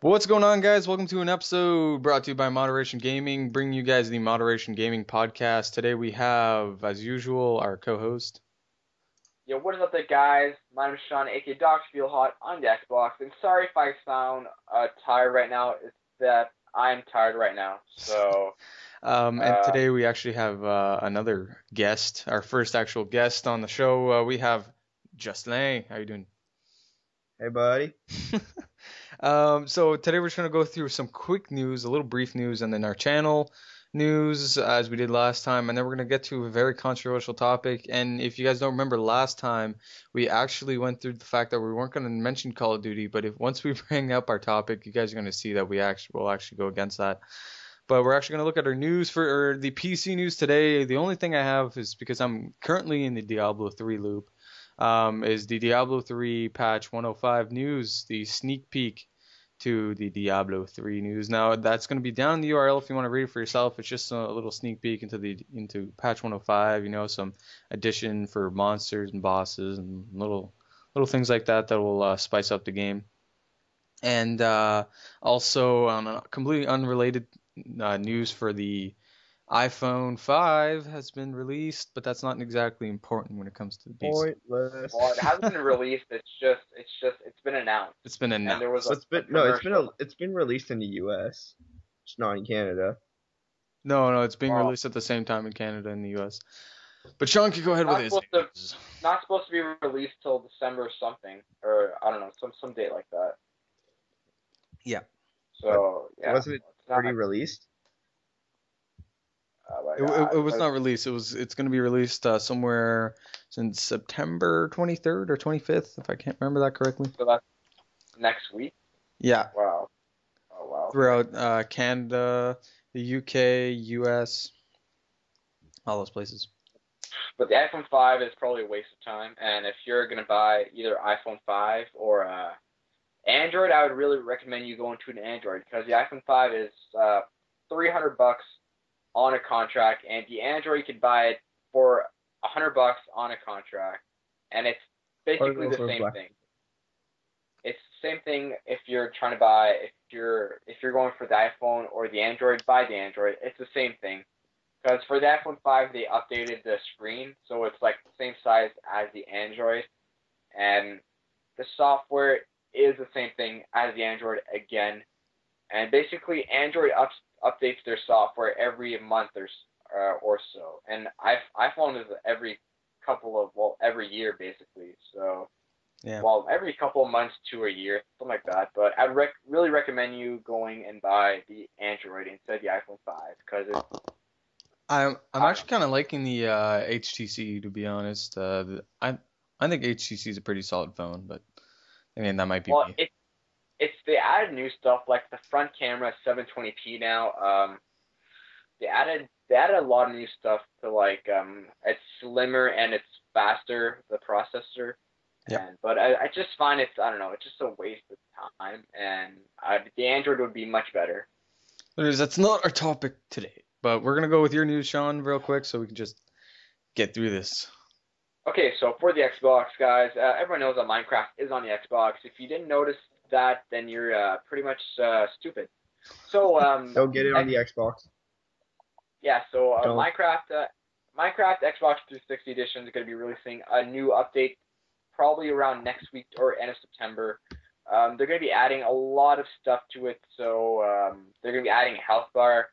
What's going on, guys? Welcome to an episode brought to you by Moderation Gaming, bringing you guys the Moderation Gaming podcast. Today we have, as usual, our co-host. Yo, what is up there, guys? My name is Sean, aka Docs Feel Hot on the Xbox, and sorry if I sound tired right now. It's that I'm tired right now. So, And today we actually have another guest, our first actual guest on the show. We have Justin. How you doing? Hey, buddy. So today we're just gonna go through some quick news, a little brief news, and then our channel news as we did last time, and then we're gonna get to a very controversial topic. And if you guys don't remember last time, we actually went through the fact that we weren't gonna mention Call of Duty, but if once we bring up our topic, you guys are gonna see that we actually will actually go against that. But we're actually gonna look at our news for or the PC news today. The only thing I have is because I'm currently in the Diablo 3 loop is the Diablo 3 patch 105 news, the sneak peek to the Diablo 3 news. Now that's going to be down in the URL if you want to read it for yourself. It's just a little sneak peek into patch 105. You know, some addition for monsters and bosses and little things like that that will spice up the game. And also on a completely unrelated news for the iPhone 5 has been released, but that's not exactly important when it comes to the PC. Pointless. well, it hasn't been released. It's been announced, It's been and there was announced. a commercial. It's been released in the U.S. It's not in Canada. No, it's being Well, released at the same time in Canada and the US. But Sean can go ahead with not his supposed to news. not supposed to be released till December or something, or I don't know, some date like that. Yeah. But So yeah, wasn't it it's not. already released? Oh my It God, was but not released. It's going to be released somewhere since September 23rd or 25th, if I can't remember that correctly. so that's next week. Yeah, Wow. Oh wow. throughout Canada, the UK, US, all those places. But the iPhone 5 is probably a waste of time. And if you're gonna buy either iPhone 5 or Android, I would really recommend you going to an Android because the iPhone 5 is $300 on a contract, and the Android you can buy it for $100 on a contract, and it's Or basically go the for same Black. thing. It's the same thing if you're trying to buy if you're going for the iPhone or the Android, buy the Android. It's the same thing. Because for the iPhone 5, they updated the screen, so it's like the same size as the Android, and the software is the same thing as the Android again. And basically, Android updates their software every month or so, and iPhone is every year basically. So Yeah. every couple of months to a year, something like that. But I'd really recommend you going and buy the Android instead of the iPhone 5 because it's I'm I don't actually kind of liking the HTC, to be honest. I think HTC is a pretty solid phone, but I mean that might be well, me. it's they added new stuff like the front camera is 720p now. They added a lot of new stuff to it's slimmer and it's faster, the processor. Yep. But I just find I don't know, it's just a waste of time, and the Android would be much better. Anyways, that's not our topic today, but we're gonna go with your news, Sean, real quick, so we can just get through this. Okay, so for the Xbox, guys, everyone knows that Minecraft is on the Xbox. If you didn't notice that, then you're pretty much stupid. So Don't get it on the Xbox. yeah, so Don't. Minecraft Xbox 360 Edition is going to be releasing a new update probably around next week or end of September. They're going to be adding a lot of stuff to it. So they're going to be adding a health bar,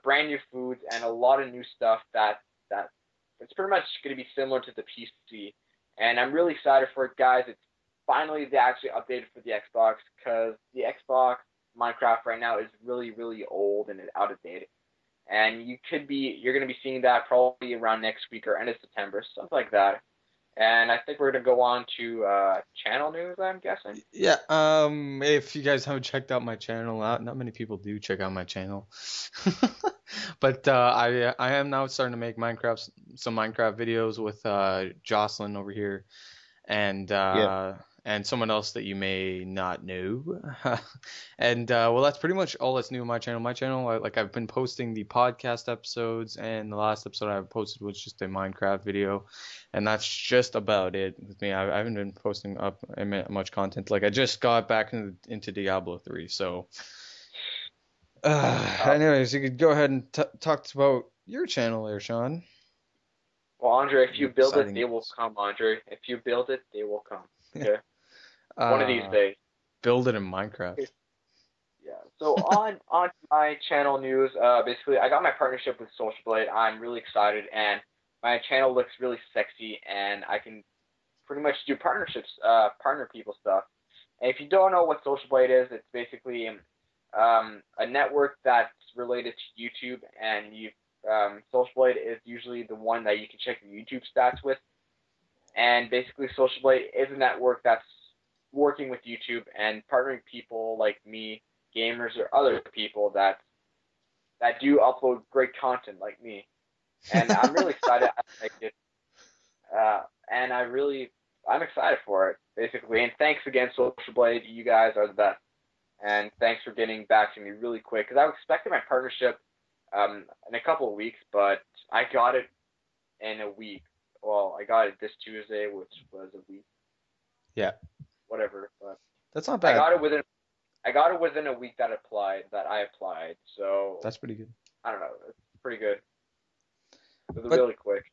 brand new foods, and a lot of new stuff that it's pretty much going to be similar to the PC. And I'm really excited for it, guys. It's finally they actually updated for the Xbox because the Xbox Minecraft right now is really, really old and out of date. And you're going to be seeing that probably around next week or end of September, something like that. And I think we're going to go on to channel news, I'm guessing. Yeah, if you guys haven't checked out my channel, not many people do check out my channel. But I am now starting to make some Minecraft videos with Jocelyn over here, and Yeah. and someone else that you may not know. And well, that's pretty much all that's new on my channel. My channel, I've been posting the podcast episodes, and the last episode I posted was just a Minecraft video, and that's just about it with me. I haven't been posting up much content. Like I just got back into Diablo 3, so. Uh, Anyways, you could go ahead and talk about your channel there, Sean. well, Andre, if you Your build it, exciting they will news. come, Andre. If you build it, they will come. Okay. One of these Uh, days. build it in Minecraft. Yeah. So on my channel news, basically I got my partnership with Social Blade. I'm really excited, and my channel looks really sexy, and I can pretty much do partnerships, partner people stuff. And if you don't know what Social Blade is, it's basically a network that's related to YouTube, and Social Blade is usually the one that you can check your YouTube stats with. And basically, Social Blade is a network that's working with YouTube and partnering people like me, gamers or other people that do upload great content like me. And I'm really excited. I like it, and I'm excited for it basically. And thanks again, Social Blade. You guys are the best. And thanks for getting back to me really quick because I was expecting my partnership in a couple of weeks, but I got it in a week. Well, I got it this Tuesday, which was a week, Yeah, whatever. But that's not I bad. got it within a week that I applied. So That's pretty good. I don't know, it's pretty good. It was But really quick.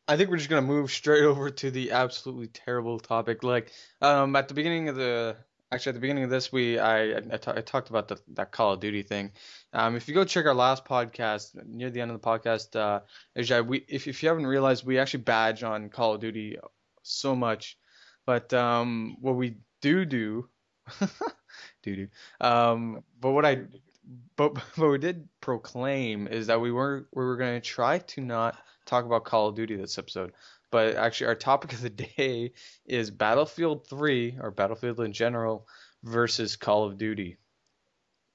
I think we're just gonna move straight over to the absolutely terrible topic. Like, at the beginning of actually at the beginning of this, I talked about that Call of Duty thing. If you go check our last podcast near the end of the podcast, Ajay, if you haven't realized, we actually badge on Call of Duty so much, but what we do do, do do, but what I but we did proclaim is that we were going to try to not talk about Call of Duty this episode. But actually, our topic of the day is Battlefield 3 or Battlefield in general versus Call of Duty.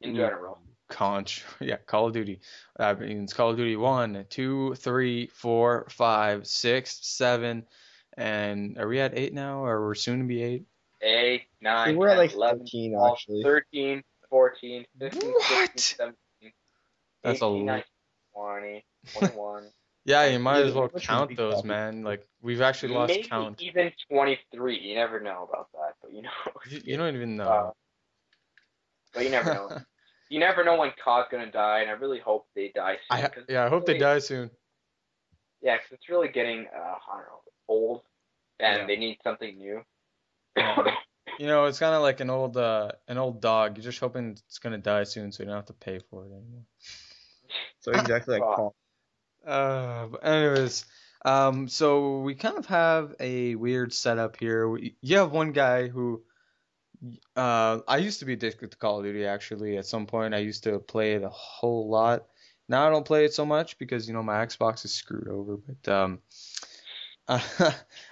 In Ooh, general. yeah, Call of Duty. That means Call of Duty 1, 2, 3, 4, 5, 6, 7, and are we at 8 now, or we're soon to be 8? 8, I think 9, we're at 10, like 11, 13 12, actually. 13, 14, 15, 16, What? 17, That's a 18, 19, 20, 21, Yeah, you might 22, as well What's your count big those, topic? man. Like we've actually lost maybe count. even 23. You never know about that, but You don't even uh, know. but you never know. You never know when COD's gonna die, and I really hope they die soon. I hope they die soon. Yeah, because it's really getting, I don't know, old, Yeah. and they need something new. Yeah. It's kind of like an old dog. You're just hoping it's gonna die soon, so you don't have to pay for it anymore. So exactly like Well, Paul. But anyways, so we kind of have a weird setup here. You have one guy who, I used to be addicted to Call of Duty actually. At some point, I used to play it a whole lot. Now I don't play it so much because my Xbox is screwed over. But oh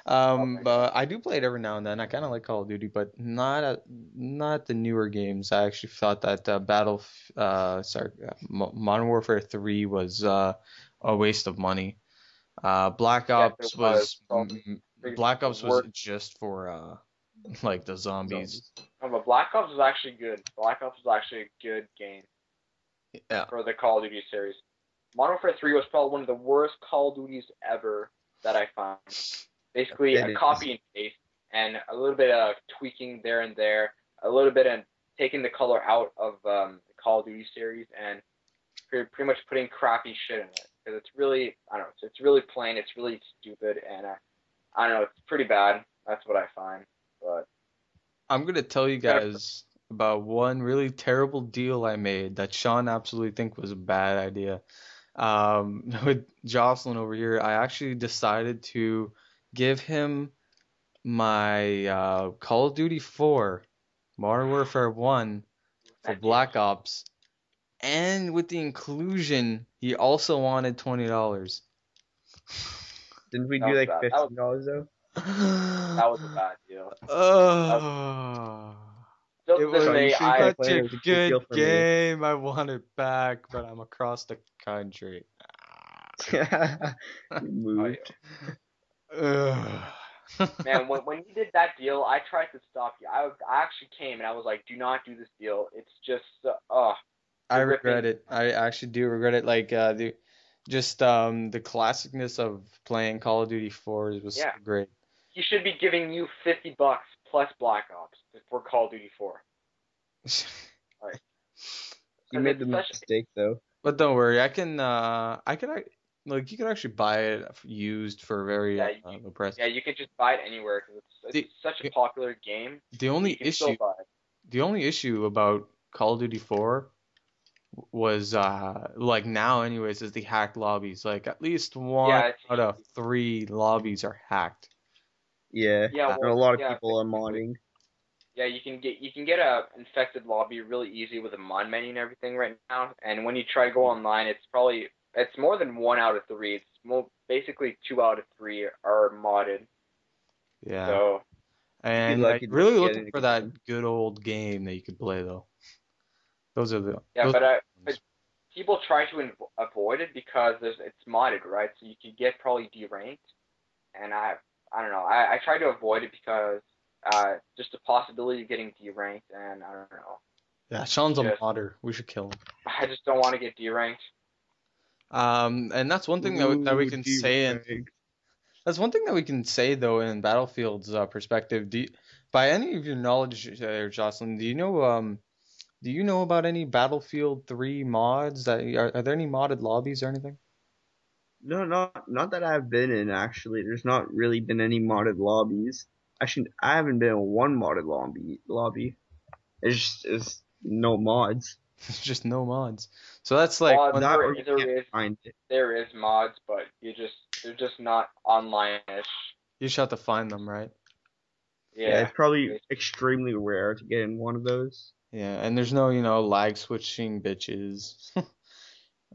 my God. but I do play it every now and then. I kind of like Call of Duty, but not the newer games. I actually thought that Modern Warfare 3 was a waste of money. Black Yes, it Ops was was probably Black the Ops was worst. just for like the zombies. Zombies. No, but Black Ops was actually good. Black Ops was actually a good game Yeah. for the Call of Duty series. Modern Warfare 3 was probably one of the worst Call of Duties ever that I found. Basically, It a is. copy and paste, and a little bit of tweaking there and there, a little bit of taking the color out of the Call of Duty series, and pretty much putting crappy shit in it. Because it's really, I don't know, it's really plain, it's really stupid, and I don't know, it's pretty bad. That's what I find. But I'm gonna tell you it's gonna, guys about one really terrible deal I made that Sean absolutely think was a bad idea. With Jocelyn over here, I actually decided to give him my Call of Duty 4, Modern Warfare 1 for that game. Black Ops, and with the inclusion, he also wanted $20. Didn't we That do was like bad. $15 though? That was a bad deal. That was, Oh, still it to this Sean, you day, was should have kept such playing. a It was a good deal good for me. game. I want it back, but I'm across the country. You Oh, yeah. moved. Ugh. Man, when you did that deal, I tried to stop you. I actually came and I was like, do not do this deal. It's just, I you're regret ripping. it. I actually do regret it. Like the classicness of playing Call of Duty 4 was Yeah, so great. he should be giving you $50 plus Black Ops for Call of Duty 4. Right? You Because made it's the such. mistake though. But don't worry, like you can actually buy it used for very Yeah, low price. yeah, you can just buy it anywhere because The it's such a popular game the that you only can still issue buy it. the only issue about Call of Duty 4 was like now anyways is the hacked lobbies. Like at least one Yeah, it's out of three lobbies are hacked. Yeah, yeah, Uh, and a well, lot of yeah, people are modding. yeah. You can get a infected lobby really easy with a mod menu and everything right now. And when you try to go online, it's more than 1 out of 3. It's more basically 2 out of 3 are modded. yeah. So You'd be And lucky to really get looking in for that again. good old game that you could play though. yeah, Those but are the but ones. people try to avoid it because it's modded, right? So you could get probably deranked. And I don't know. I try to avoid it because just the possibility of getting deranked, and I don't know. Yeah, It's Sean's a just modder. We should kill him. I just don't want to get deranked. And that's one thing that we Ooh, can say, and D-Rank. that's one thing that we can say though in Battlefield's perspective. By any of your knowledge, Jocelyn, do you know about any Battlefield 3 mods? Are there any modded lobbies or anything? No, not that I've been in actually. There's not really been any modded lobbies. Actually, I haven't been in one modded lobby. It's no mods. There's just no mods. So that's like Mods one. That or you can't there is find it. there is mods, but they're just not online-ish. You just have to find them, right? Yeah, Yeah. it's probably extremely rare to get in one of those. Yeah, and there's no, lag switching bitches.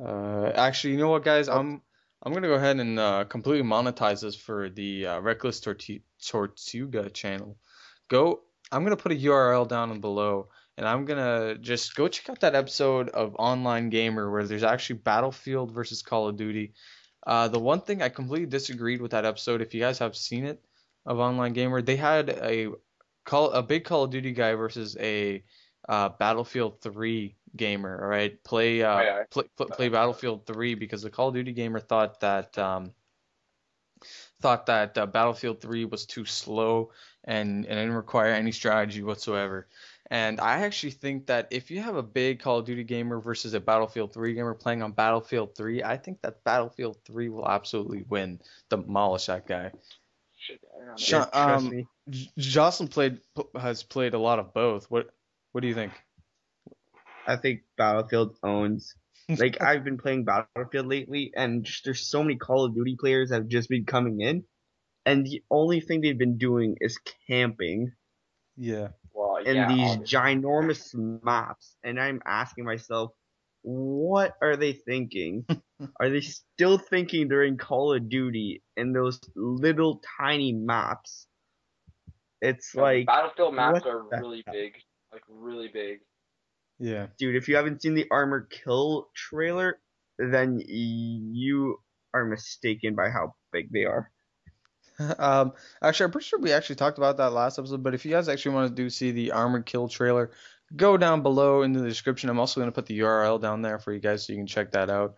Actually, you know what, guys? Oh, I'm gonna go ahead and completely monetize this for the Reckless Tortuga channel. Go. I'm gonna put a URL down below, and I'm gonna just go check out that episode of Online Gamer where there's actually Battlefield versus Call of Duty. The one thing I completely disagreed with that episode, if you guys have seen it, of Online Gamer, they had a big Call of Duty guy versus a Battlefield 3 gamer. All right, Oh yeah. play Battlefield 3 because the Call of Duty gamer thought that Battlefield 3 was too slow and didn't require any strategy whatsoever. And I actually think that if you have a big Call of Duty gamer versus a Battlefield 3 gamer playing on Battlefield 3, I think that Battlefield 3 will absolutely win, demolish that guy. Shit, I don't know. yeah, Sean, trust me. Jocelyn has played a lot of both. What do you think? I think Battlefield owns. Like I've been playing Battlefield lately, and just there's so many Call of Duty players that have just been coming in, and the only thing they've been doing is camping Yeah. Well, in yeah, these obviously. ginormous maps, and I'm asking myself, what are they thinking? Are they still thinking during Call of Duty in those little tiny maps? It's No, the like, Battlefield maps what are the really heck? big, like really big. Yeah. Dude, if you haven't seen the Armor Kill trailer, then you are mistaken by how big they are. Actually, I'm pretty sure we actually talked about that last episode, but if you guys actually want to do see the Armored Kill trailer, go down below in the description. I'm also going to put the URL down there for you guys so you can check that out.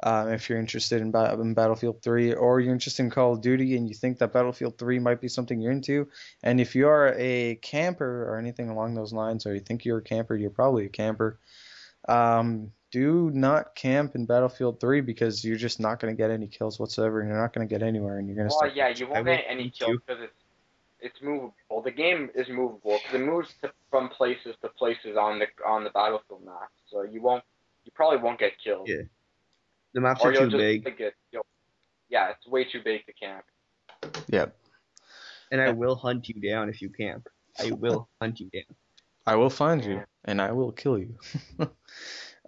If you're interested in Battlefield 3 or you're interested in Call of Duty and you think that Battlefield 3 might be something you're into, and if you are a camper or anything along those lines, or you think you're a camper, you're probably a camper. Do not camp in Battlefield 3 because you're just not going to get any kills whatsoever, and you're not going to get anywhere, and you're going to Well, start. yeah, you I won't will get any hunt kills you. because it's movable. The game is movable because it moves from places to places on the Battlefield map. So you probably won't get killed, Yeah, the maps are or you'll too just big, like yeah, it's way too big to camp. Yep. and I will hunt you down if you camp. I will hunt you down. I will find you Yeah. and I will kill you.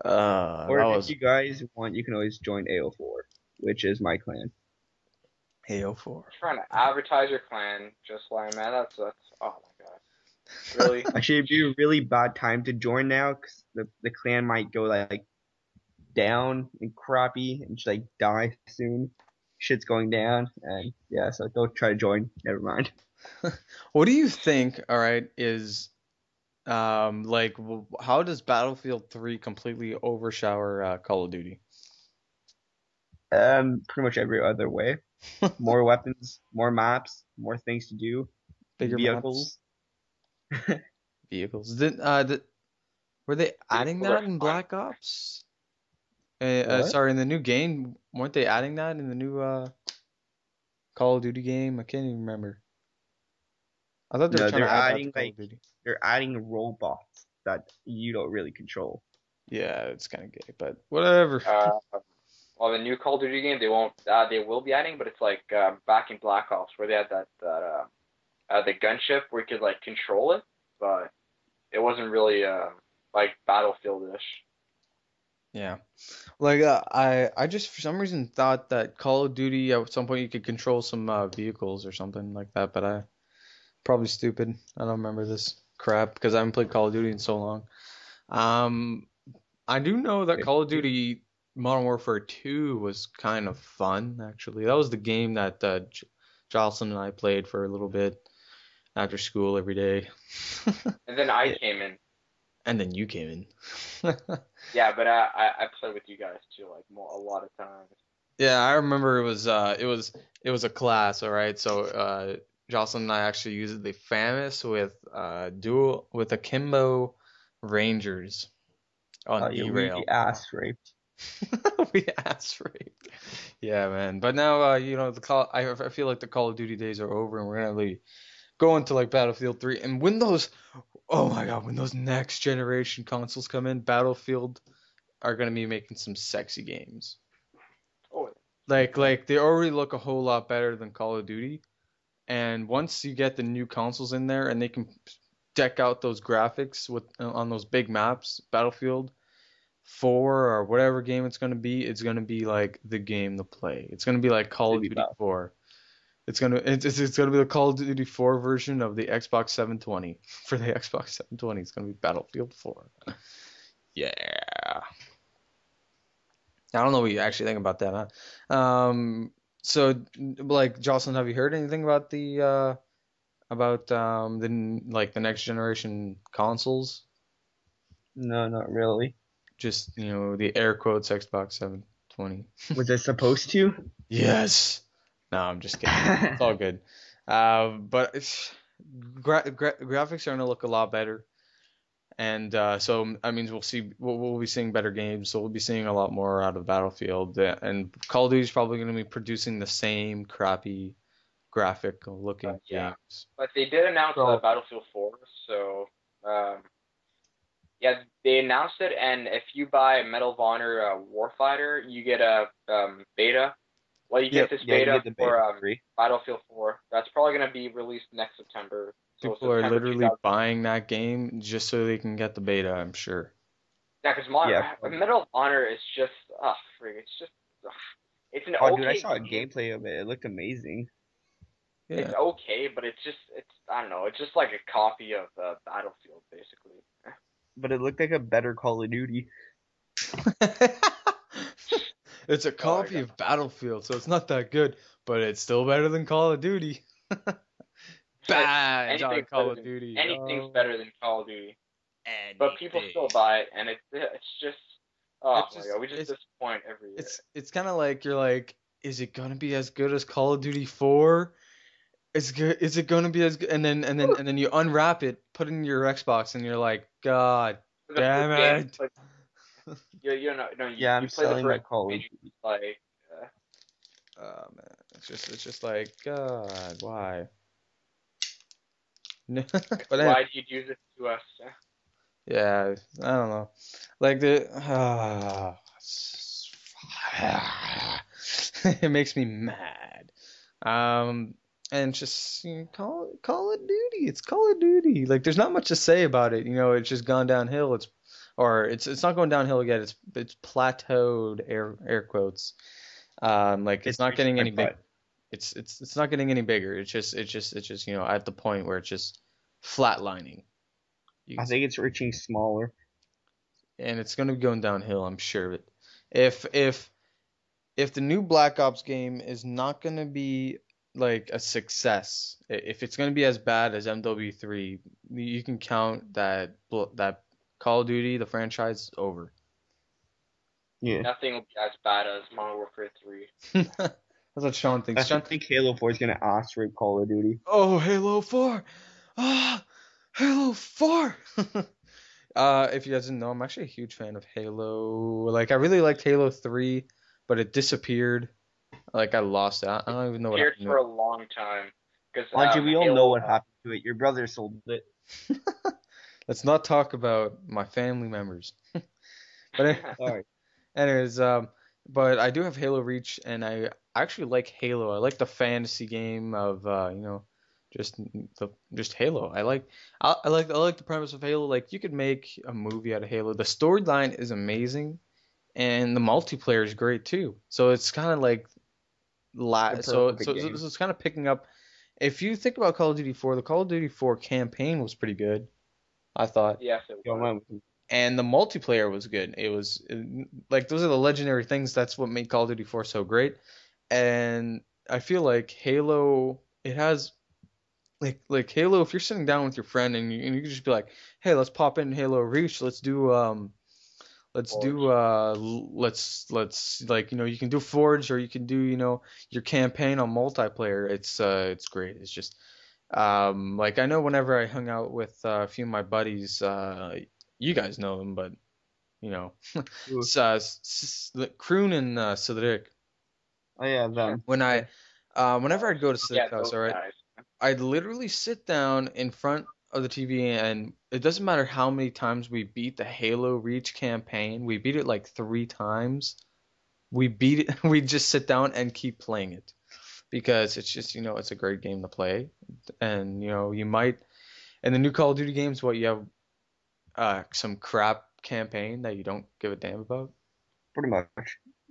Or That if was you guys want, you can always join AO4, which is my clan. AO4. Trying to advertise your clan, just like man, that's oh my god, really? Actually, it'd be a really bad time to join now, because the clan might go like down and crappy and just like die soon. shit's going down, and yeah, so don't try to join. Never mind. What do you think, all right, is like how does Battlefield 3 completely overshadow Call of Duty? Pretty much every other way. More weapons, more maps, more things to do, Bigger maps, vehicles. vehicles. Were they adding Vehicles are that in fun. Black Ops? What? Sorry, in the new game, weren't they adding that in the new Call of Duty game? I can't even remember. I thought they were No, trying they're to add that to adding Call of Duty. they're adding robots that you don't really control. Yeah, it's kind of gay, but whatever. Uh, well, the new Call of Duty game, they won't. They will be adding, but it's like back in Black Ops where they had the gunship where you could like control it, but it wasn't really like Battlefield-ish. Yeah. Like I just for some reason thought that Call of Duty at some point you could control some vehicles or something like that, but I probably stupid. I don't remember this crap because I haven't played Call of Duty in so long. Um, I do know that Call of Duty Modern Warfare 2 was kind of fun actually. That was the game that Jocelyn and I played for a little bit after school every day. And then I Yeah, came in. And then you came in. Yeah, but I played with you guys too, like more a lot of times. Yeah, I remember it was a class, all right. So Jocelyn and I actually used the FAMAS with dual with Akimbo Rangers on yeah, we V-Rail. ass raped. We asked for it. Yeah, man. But now the call I feel like the Call of Duty days are over and we're gonna really go into like Battlefield 3 and when those oh my God, when those next generation consoles come in, Battlefield are gonna be making some sexy games. Oh, Like they already look a whole lot better than Call of Duty. And once you get the new consoles in there and they can deck out those graphics with on those big maps, Battlefield 4 or whatever game it's gonna be like the game to play. It's gonna be like Call of Maybe Duty about 4. It's gonna be the Call of Duty 4 version of the Xbox 720 for the Xbox 720. It's gonna be Battlefield 4. Yeah. I don't know what you actually think about that, huh? So like Jocelyn, have you heard anything about the next generation consoles? no, not really. Just, the air quotes Xbox 720. Was I supposed to? Yes. No, I'm just kidding. It's all good. But graphics are gonna look a lot better. And so that means we'll be seeing better games. So we'll be seeing a lot more out of Battlefield. And Call of Duty is probably going to be producing the same crappy graphic looking yeah. games. But they did announce So Battlefield 4, so um, yeah, they announced it, and if you buy Medal of Honor Warfighter, you get a beta. Well, you get Yep. this yeah, you beta get the beta for for free. Battlefield 4. That's probably going to be released next September. So People are September literally 2000. buying that game just so they can get the beta, I'm sure. Yeah, because Yeah. Medal of Honor is just, frig, it's just, ugh, it's an Oh, dude, I okay saw a game. gameplay of it. It looked amazing. It's Yeah. okay, but I don't know, it's just like a copy of Battlefield, basically. But it looked like a better Call of Duty. It's a Oh my copy god. of Battlefield, so it's not that good, but it's still better than Call of Duty. Badge on anything's Call better of than Duty. anything's Oh, better than Call of Duty. But people anything. still buy it, and it's just oh It's my just god, we just disappoint every year. it's kind of like you're like, is it gonna be as good as Call of Duty 4? Is it gonna be as good? And then you unwrap it, put it in your Xbox, and you're like, God The damn first game, it. like you know, no, Yeah, I'm you play the selling my first Call game, of and Duty. you're like, uh, Oh man, it's just like God, why? But anyway, why do you do this to us? yeah, I don't know. Like it makes me mad. Um, and just Call of Duty. It's Call of Duty. Like there's not much to say about it. It's just gone downhill. It's not going downhill yet. It's plateaued air quotes. Like it's It's not reaching getting my any big. butt. It's not getting any bigger. It's just at the point where it's just flatlining. You I can think it's reaching smaller. and it's going to be going downhill, I'm sure of it. If if the new Black Ops game is not gonna be like a success, if it's gonna be as bad as MW3, you can count that Call of Duty, the franchise, is over. Yeah. Nothing will be as bad as Modern Warfare 3. That's what Sean thinks. I Sean, think Halo 4 is gonna ostrip Call of Duty. oh, Halo 4, ah, Halo 4. If you guys didn't know, I'm actually a huge fan of Halo. Like, I really liked Halo 3, but it disappeared. Like, I lost it. I It don't even know what appeared happened to for it. a long time because Andre, we all know Halo. what happened to it. Your brother sold it. Let's not talk about my family members. But Sorry. anyways, but I do have Halo Reach, and I actually like Halo. I like the fantasy game of just just Halo. I like the premise of Halo. Like you could make a movie out of Halo. The storyline is amazing, and the multiplayer is great too. So it's kind of like The so perfect game. it's kind of picking up. If you think about Call of Duty 4, the Call of Duty 4 campaign was pretty good, I thought, Yes, it Yo, was. man, and the multiplayer was good. It was like those are the legendary things. That's what made Call of Duty 4 so great. And I feel like Halo, it has like Halo. If you're sitting down with your friend and you can just be like, hey, let's pop in Halo Reach. Let's Forge. do let's like you can do Forge or you can do your campaign on multiplayer. It's great. It's just like I know whenever I hung out with a few of my buddies, you guys know them, but you know, ooh. Kroon and Cedric. Oh yeah, them. When whenever I'd go to Yeah, Cedric's house, those all right, guys. I'd literally sit down in front of the TV, and it doesn't matter how many times we beat the Halo Reach campaign. We beat it like 3 times. We beat it. We just sit down and keep playing it because it's just it's a great game to play, and you might in the new Call of Duty games, what you have some crap campaign that you don't give a damn about. Pretty much.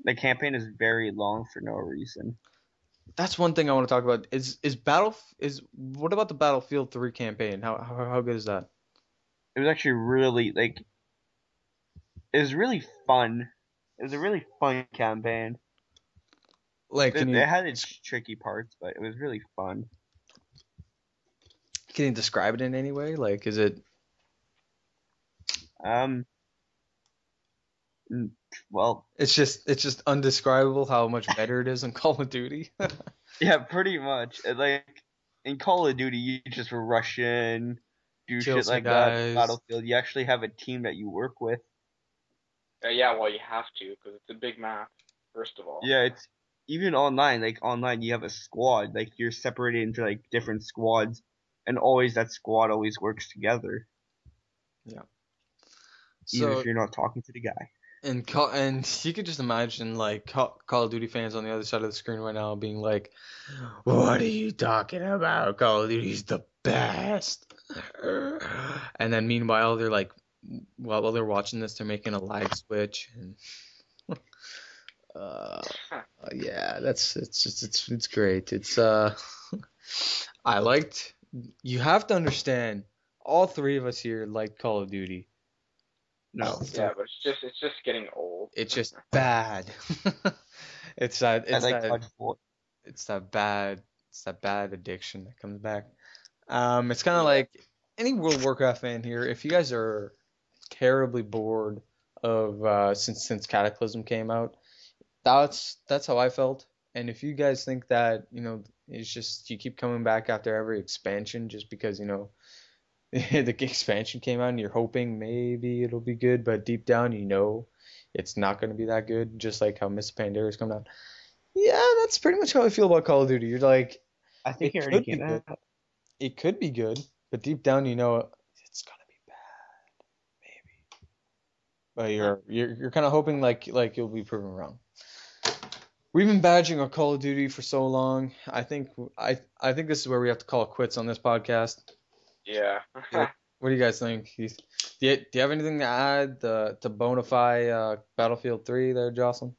The campaign is very long for no reason. That's one thing I want to talk about. Is what about the Battlefield 3 campaign? How good is that? It was actually really it was really fun. It was a really fun campaign. Like, It had its tricky parts, but it was really fun. can you describe it in any way? Like, is it Um, well, it's just undescribable how much better it is in Call of Duty. yeah, pretty much. Like in Call of Duty, you just rush in, do Kill shit some like that. guys. Battlefield, you actually have a team that you work with. Yeah, well, you have to because it's a big map. First of all. Yeah, it's even online. Like online, you have a squad. Like you're separated into like different squads, and always that squad always works together, Yeah. even if So you're not talking to the guy. and you could just imagine like Call of Duty fans on the other side of the screen right now being like, "What are you talking about? Call of Duty's the best." And then meanwhile they're like, while they're watching this, they're making a lag switch and uh, yeah, it's great. I liked. You have to understand, all three of us here like Call of Duty. No, Yeah, but it's just getting old. It's just bad. It's that I it's like that COD 4. it's that bad it's that bad addiction that comes back. It's kind of Yeah. like any World of Warcraft fan here. If you guys are terribly bored of since Cataclysm came out, that's how I felt. And if you guys think that it's just you keep coming back after every expansion just because the expansion came out and you're hoping maybe it'll be good, but deep down it's not going to be that good, just like how Miss Pandaria is coming out. Yeah, that's pretty much how I feel about Call of Duty. You're like, I think it it already could be came good. out. It could be good, but deep down it's gonna be bad, maybe. But you're kind of hoping like you'll be proven wrong. We've been badging on Call of Duty for so long. I think this is where we have to call it quits on this podcast. Yeah. What do you guys think? Do you have anything to add to bonify Battlefield 3 there, Jocelyn?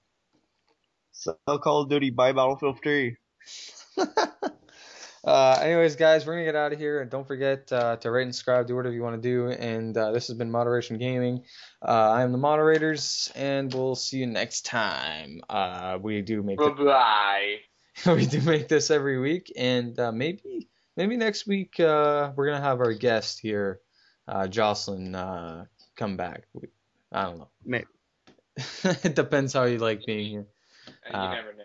So Call of Duty by Battlefield 3. Anyways, guys, we're gonna get out of here, and don't forget to rate and subscribe, do whatever you want to do. And this has been Moderation Gaming. I am the moderators, and we'll see you next time. We do make Bye this, bye. we do make this every week, and maybe next week we're gonna have our guest here, Jocelyn, come back. I don't know. Maybe. It depends how you like being here. You Uh, never know.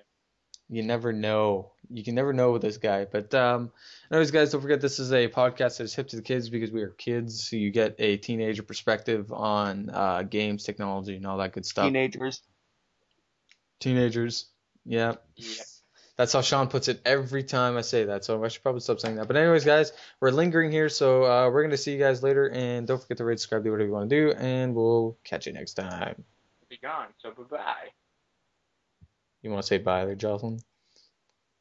you never know. You can never know with this guy. But anyways, guys, don't forget this is a podcast that is hip to the kids because we are kids. So you get a teenager perspective on games, technology, and all that good stuff. Teenagers. Teenagers. Yeah. Yep. That's how Sean puts it every time I say that. So I should probably stop saying that. But anyways, guys, we're lingering here. So we're going to see you guys later. And don't forget to rate, subscribe, do whatever you want to do. And we'll catch you next time. Be gone. So bye bye. You want to say bye there, Jocelyn?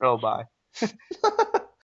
Oh, bye.